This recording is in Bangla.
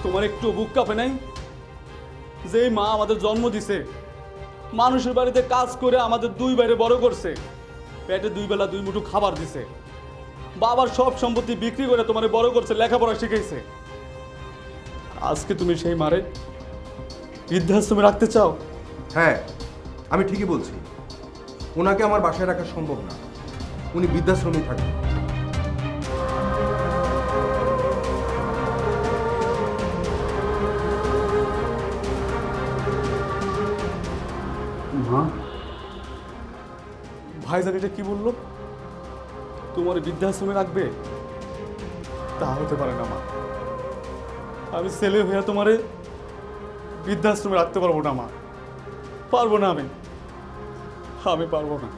তোমার একটু বুক কাঁপে নাই? যে মা আমাদের জন্ম দিছে, মানুষের বাড়িতে কাজ করে আমাদের দুই বাইরে বড় করছে, পেটে দুই বেলা দুই মুঠো খাবার দিছে, বাবার সব সম্পত্তি বিক্রি করে তোমার বড় করছে, লেখাপড়া শিখাইছে। আজকে তুমি সেই মারে বৃদ্ধাশ্রমে রাখতে চাও? হ্যাঁ, আমি ঠিকই বলছি। ওনাকে আমার বাসায় রাখা সম্ভব না, উনি বৃদ্ধাশ্রমেই থাকবেন। মা, ভাইজান এটা কি বললো? তোমার বৃদ্ধাশ্রমে রাখবে? তা হতে পারে না মা। আমি ছেলে হইয়া তোমারে বৃদ্ধাশ্রমে রাখতে পারবো না মা, পারবো না। আমি পারবো না।